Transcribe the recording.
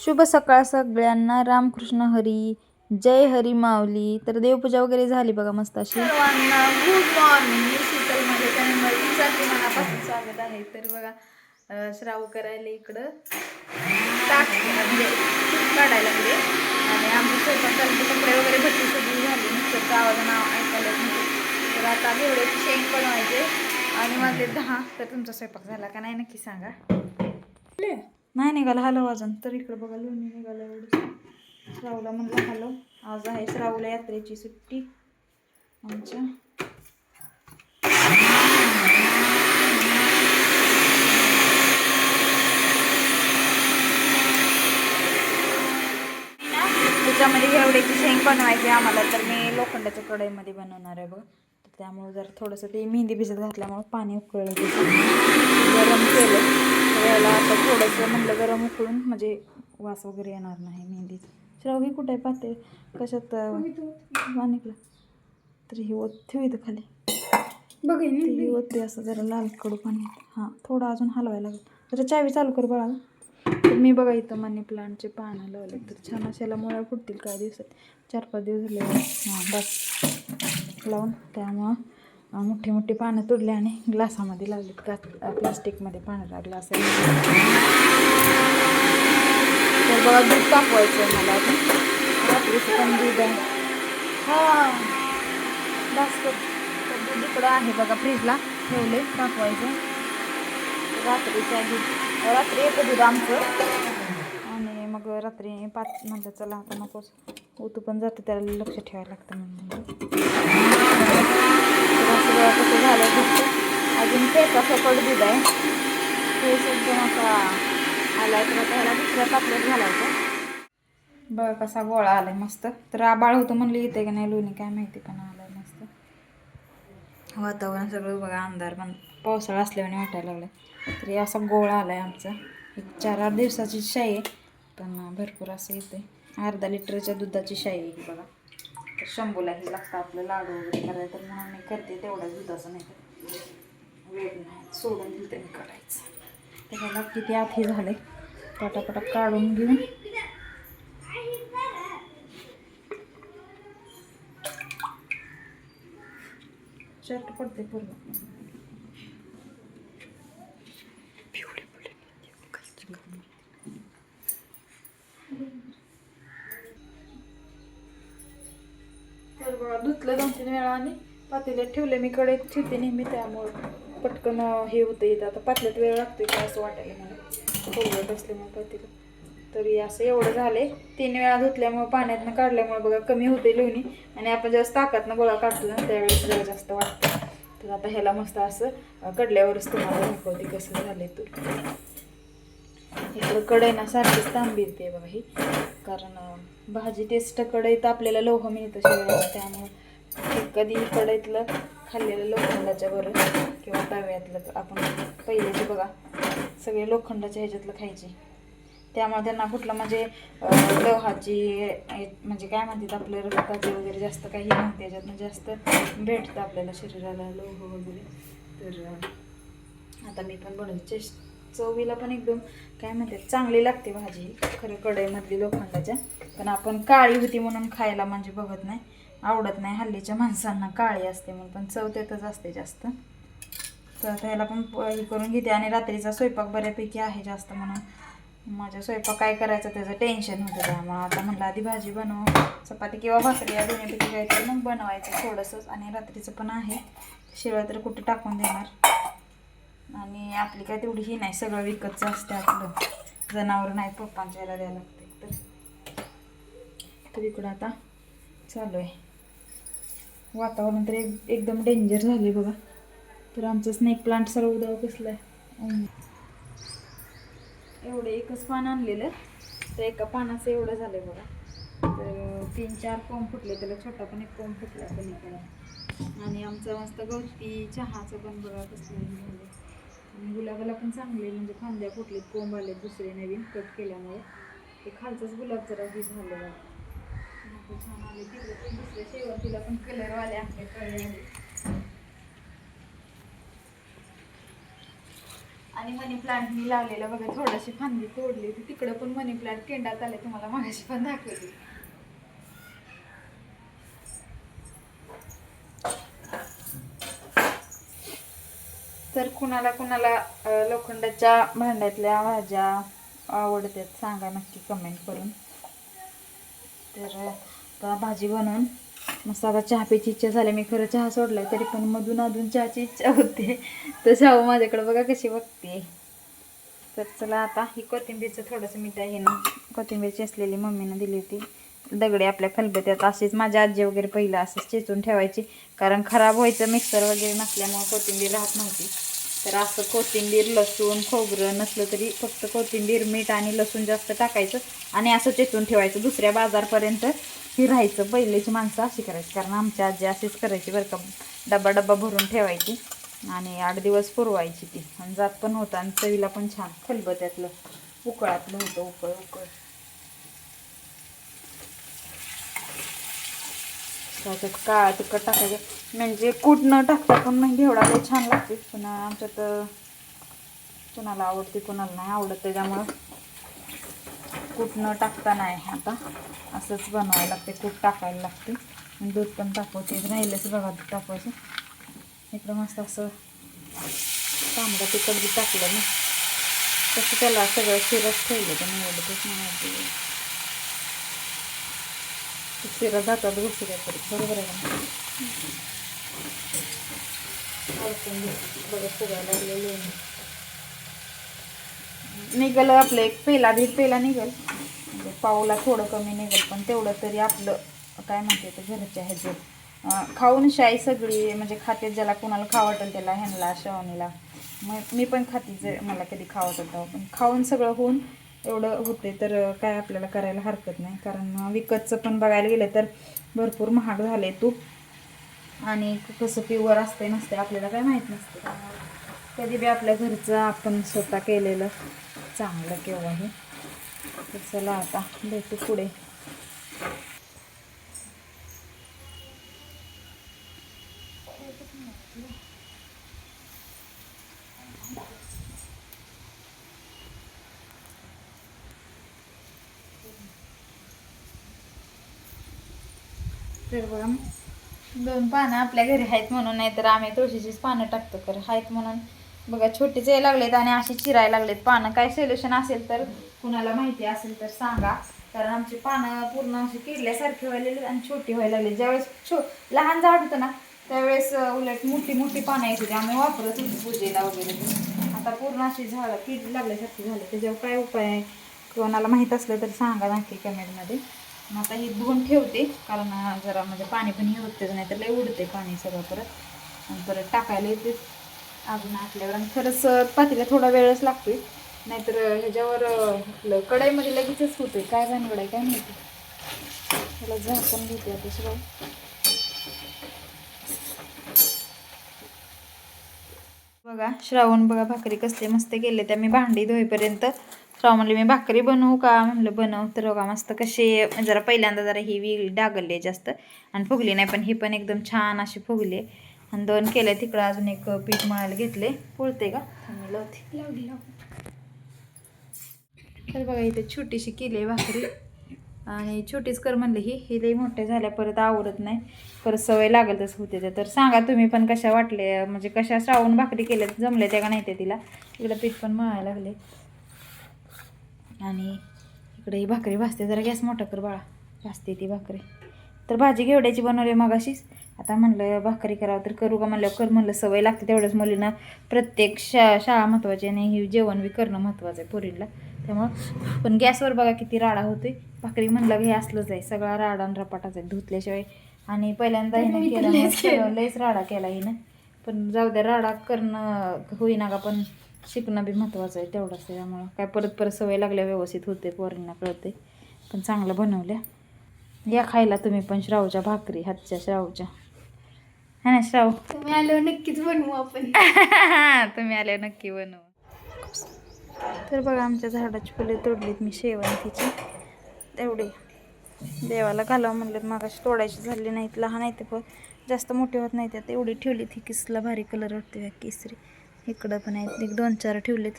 शुभ सकाळ सगळ्यांना. रामकृष्ण हरी. जय हरी माऊली. तर देवपूजा वगैरे झाली बघा मस्त अशी. सर्वांना गुड मॉर्निंग. मी शीतल माझ्या चॅनलवर तुमच्यासाठी मनापासून स्वागत आहे. तर बघा श्राव करायला इकडं ताक म्हणजे काढायला लागले आणि आमची स्वयंपाकाचे कपडे वगैरे भरती सगळी झाली. मिक्सरचा आवाज नाव ऐकायला तर आता घेवड्याची शेंग बनवायचे आणि माझे 10. तर तुमचा स्वयंपाक झाला का नाही नक्की सांगा. नाही निघाला हलव अजून. तर इकडं बघा लोणी निघालं एवढं. श्रावला म्हणलं हलव. आज आहे श्रावला यात्रेची सुट्टी आमच्या. त्याच्यामध्ये घेवड्याची शेंग बनवायची आम्हाला. तर मी लोखंडाच्या कढईमध्ये बनवणार आहे बघ. तर त्यामुळे जर थोडंसं ते मेहंदी भिजत घातल्यामुळे पाणी उकळलं गरम केलं त्यावेळेला. आता थोडंसं म्हणलं गरम उकळून म्हणजे वास वगैरे येणार नाही मेहंदीच. श्राव ही कुठे पाहते कशात निघलं तर ही ओत ठेवी तर खाली बघ. ही ओतते असं जरा लाल कडू पाणी. हां थोडं अजून हलवायला लागेल. त्याच्या चावी चालू कर बाळा. तर मी बघा इथं मनी प्लांटचे पानं लावले. तर छान अशाला मुळा फुटतील काही दिवसात. 4-5 दिवस झाले. हां बस लावून त्यामुळं मोठी मोठी पानं तोडली आणि ग्लासामध्ये लावलीत. प्लास्टिकमध्ये पांढरा ग्लास आहे. तर बघा दूध तापवायचं आहे मला अजून. रात्रीचं पण दूध आहे. हां बस तर दूध इकडं आहे बघा फ्रीजला ठेवले तापवायचं. रात्रीचं दूध रात्री येतं दूध आमचं आणि मग रात्री 5 म्हणलं चला आता नकोच उतू पण जातं त्याला लक्ष ठेवायला लागतं म्हणून. असं कसं झालं दूध अजून पेचा सकट दूध आहे. फेस एकदम असा आला आहे. तर आता ह्याला दुसऱ्या तापल्यात घालायचं. बघा कसा गोळा आला आहे मस्त. तर आबाळ होतं म्हणलं येते का नाही लोणी काय माहिती पण आलं आहे मस्त. वातावरण सगळं बघा अंधार पण पावसाळा असल्याने वाटायला लागलं. तर हे असा गोळा आला आहे आमचा. एक 4-8 दिवसाची शाई आहे पण भरपूर असं येते. अर्धा लिटरच्या दुधाची शाई आहे ही बघा. तर शंभूलाही लागतं आपलं लाडू वगैरे करायला. तर म्हणून मी करते तेवढ्या दुधाचं. नाही तर वेळ नाही सोडून दिलं मी करायचं. त्याला किती आत हे झाले पटापटा काढून घेऊन शर्ट पडते पूर्ण. तर बघा धुतलं 2-3 वेळा आणि पातेल्यात ठेवले. मी कढईत ठेवते नेहमी त्यामुळं पटकन हे होतं येतं. आता पातेल्यात वेळ लागतोय काय असं वाटायला मला खोलवत असल्यामुळे पातेलं. तरी असं एवढं झाले. 3 वेळा धुतल्यामुळे पाण्यातनं काढल्यामुळे बघा कमी होते लोणी आणि आपण जास्त ताकातनं गोळा काढतो ना त्यावेळेस जरा जास्त वाटतं. तर आता ह्याला मस्त असं कडल्यावरच तुम्हाला दाखवते कसं झाले. तर इकडं कढई ना सारखीच तांबीरते बघा ही. कारण भाजी टेस्ट कढईत आपल्याला लोह मिळतं शिवायला. त्यामुळं कधी कढईतलं खाल्लेलं लोखंडाच्या बरं किंवा तव्यातलं. आपण पहिलेचे बघा सगळे लोखंडाच्या ह्याच्यातलं खायचे. त्यामुळे त्यांना कुठलं म्हणजे लोहाची म्हणजे काय म्हणतात आपलं रक्ताचे वगैरे जास्त काही नव्हते. त्याच्यातनं जास्त भेटतं आपल्याला शरीराला लोह वगैरे. तर आता मी पण बनवते. चवीला पण एकदम काय म्हणतात चांगली लागते भाजी खरं कढईमधली लोखंडाच्या. पण आपण काळी होती म्हणून खायला म्हणजे बघत नाही आवडत नाही. हल्लीच्या माणसांना काळी असते म्हणून पण चव त्यातच असते जास्त. तर आता ह्याला पण हे करून घेते. आणि रात्रीचा स्वयंपाक बऱ्यापैकी आहे जास्त म्हणून माझ्या स्वयंपाक काय करायचं त्याचं टेन्शन होतं. त्यामुळं आता म्हणलं आधी भाजी बनव चपाती किंवा भाकरी या दोन्हीपैकी काहीतरी मग बनवायचं थोडंसंच. आणि रात्रीचं पण आहे शिवाय तर कुठे टाकून देणार. आणि आपली काय तेवढी ही नाही सगळं विकतचं असते आपलं. जनावर नाही पप्पांच्या याला द्यायला लागते. तर इकडं आता चालू आहे. वातावरण तर एकदम डेंजर झाले बघा. तर आमचं स्नेक प्लांट सर्व उद्या कसलं आहे. एवढं एकच पान आणलेलं तर एका पानाचं एवढं झालं बघा. तर 3-4 कोंब फुटले. त्याला छोटा पण एक कोंब फुटला पलीकडे. आणि आमचं मस्त गवती चहाचं पण बघा कसलं झालं. आणि गुलाबाला पण चांगले म्हणजे फांद्या फुटलेत कोंब आलेत दुसरे नवीन कट केल्यामुळे. ते खालचंच गुलाब जरा हे झालं बघा छान आले. तिकडे पण दुसऱ्या शेवंतीला पण कलरवाले आपल्या कळले. आणि मनी प्लांट मी लावलेला बघा, थोडीशी फांदी तोडली होती, तिकडं पण मनी प्लांट केंडात आले, तुम्हाला मागाशी पण दाखवली. तर कुणाला कुणाला लोखंडाच्या भांड्यातल्या भाज्या आवडतात सांगा नक्की कमेंट करून. तर आता भाजी बनवून मस्त आता चहा प्यायची इच्छा झाली. मी खरं चहा सोडलाय तरी पण मधून अधून चहाची इच्छा होते. तर शाहू माझ्याकडे बघा कशी बघते. तर चला आता ही कोथिंबीरचं थोडंसं मीठ आहे ना, कोथिंबीरची असलेली मम्मीनं दिली होती. दगडे आपल्या खलबत्यात असेच माझ्या आजी वगैरे पहिलं असंच चेचून ठेवायची, कारण खराब व्हायचं मिक्सर वगैरे नसल्यामुळे कोथिंबीर राहत नव्हती. तर असं कोथिंबीर लसूण खोबरं नसलं तरी फक्त कोथिंबीर मीठ आणि लसूण जास्त टाकायचं आणि असं चेचून ठेवायचं. दुसऱ्या बाजारपर्यंत ही राहायचं. पहिलेची माणसं अशी करायची, कारण आमच्या आजी अशीच करायची बरं का. डब्बा डब्बा भरून ठेवायची आणि 8 दिवस पुरवायची ती, आणि जात पण होतं आणि चवीला पण छान. खलबत्यातलं उकळातलं होतं, उकळ उकळ. त्याच्यात काळा तिखट टाकायचे, म्हणजे कूट न टाकता पण म्हणजे एवढा लई छान लागते. पण आमच्यात कुणाला आवडते कुणाला नाही आवडत, त्याच्यामुळं कूट न टाकता नाही. आता असंच बनवायला लागते, कूट टाकायला लागते. आणि दूध पण टाकवते, राहिलंच बघा दूध टाकवायचं. इकडं मस्त असं तांबडा तिखट बी टाकलं ना, तसं त्याला सगळं शिरच ठेवलं तर निवडतच नाही. शिरा जातात गोष्टी काहीतरी, बरोबर आहे का? बघा फुगायला लागलेलं निघालं आपलं, एक पेला 1.5 पेला निघेल, म्हणजे पावला थोडं कमी निघेल, पण तेवढं तरी आपलं काय म्हणते तर घरच्या ह्याचं खाऊन शाई सगळी म्हणजे खाते. ज्याला कुणाला खावं वाटेल त्याला, ह्यांना श्रावणीला, मग मी पण खाते जे मला कधी खावं वाटतं. पण खाऊन सगळं होऊन एवढं होते तर काय आपल्याला करायला हरकत नाही. कारण विकतचं पण बघायला गेलं तर भरपूर महाग झाले तूप, आणि कसं प्युअर असते नसते आपल्याला काय माहीत नसते. त्यामुळे कधी बी आपल्या घरचं आपण स्वतः केलेलं चांगलं केव्हाही. तर चला आता भेटू पुढे. तर बघा 2 पानं आपल्या घरी आहेत म्हणून, नाही तर आम्ही तुळशीचीच पानं टाकतो. तर आहेत म्हणून बघा छोटेच यायला लागलेत आणि अशी चिरायला लागलेत पानं. काय सोल्युशन असेल तर कुणाला माहिती असेल तर सांगा, कारण आमची पानं पूर्ण अशी किडल्यासारखी व्हायला आणि छोटी व्हायला लागली. ज्यावेळेस लहान झाड होतं ना त्यावेळेस उलट मोठी मोठी पानं येत होती, आम्ही वापरत होतो पूजेला वगैरे. आता पूर्ण अशी झाडं किड लागल्यासारखी झाली. त्याच्यावर काय उपाय आहे कोणाला माहीत असलं तर सांगा नक्की कमेंटमध्ये. मग आता ही धुवून ठेवते, कारण जरा म्हणजे पाणी पण हे होतेच, नाही तर लई उडते पाणी सगळं परत. आणि परत टाकायला येते अजून आटल्यावर. आणि खरंच पातीला थोडा वेळच लागतोय, नाहीतर ह्याच्यावर कढईमध्ये लगेचच होतोय. काय भानगड आहे काय माहिती. त्याला झाकून घेते आता सगळं. बघा श्रावण बघा भाकरी कसले मस्त केले. त्या मी भांडी धुईपर्यंत श्रावण म्हणले मी भाकरी बनवू का, म्हणलं बनव. तर बघा मस्त कशी, जरा पहिल्यांदा जरा ही वेगळी डागलली जास्त आणि फुगली नाही, पण ही पण एकदम छान अशी फुगली. आणि 2 केले. तिकडं अजून एक पीठ मळायला घेतले. पुळते का मी लावते, लावली. तर बघा इथे छोटीशी केली आहे भाकरी, आणि छोटीच कर म्हणलं. ही लई मोठे झाल्या परत आवडत नाही, परत सवय लागल तसं होते. तर सांगा तुम्ही पण कशा वाटले, म्हणजे कशा श्रावण भाकरी केल्या, जमले त्या का नाही ते तिला. इकडं पीठ पण मळायला लागले आणि इकडे ही भाकरी भाजते. जरा गॅस मोठा कर बाळा, भाजते ती भाकरी. तर भाजी घेवड्याची बनवली मगाशीच. आता म्हणलं भाकरी करावं तर करू का, म्हणलं कर, म्हणलं सवय लागते तेवढंच. मुलींना प्रत्येक शाळा महत्त्वाची आणि हे जेवण बी करणं महत्त्वाचं आहे पोरीला. त्यामुळं पण गॅसवर बघा किती राडा होतोय. भाकरी म्हणलं हे असलंच आहे, सगळा राडा आणि रपाटाच आहे धुतल्याशिवाय. आणि पहिल्यांदा हिनं केला लईच राडा केला हिनं, पण जाऊ द्या, राडा करणं होईना का, पण शिकणं बी महत्त्वाचं आहे तेवढंच. त्यामुळं काय परत परत सवय लागल्या व्यवस्थित होते, पोरींना कळते. पण चांगलं बनवल्या. या खायला तुम्ही पण श्रावच्या भाकरी, हातच्या श्रावच्या, है ना श्राव? तुम्ही आल्यावर नक्कीच बनवू आपण. तुम्ही आल्यावर नक्की बनवू. तर बघा आमच्या झाडाची फुले तोडलीत मी शेवंतीची, तेवढे देवाला घालावं म्हणलेत. मागाशी तोडायची झाली नाहीत, लहान आहे ते पण जास्त मोठे होत नाही. त्यात एवढी ठेवली ती. किसला भारी कलर वाटते केसरी. इकडं पण आहेत एक 2-4 ठेवलेत.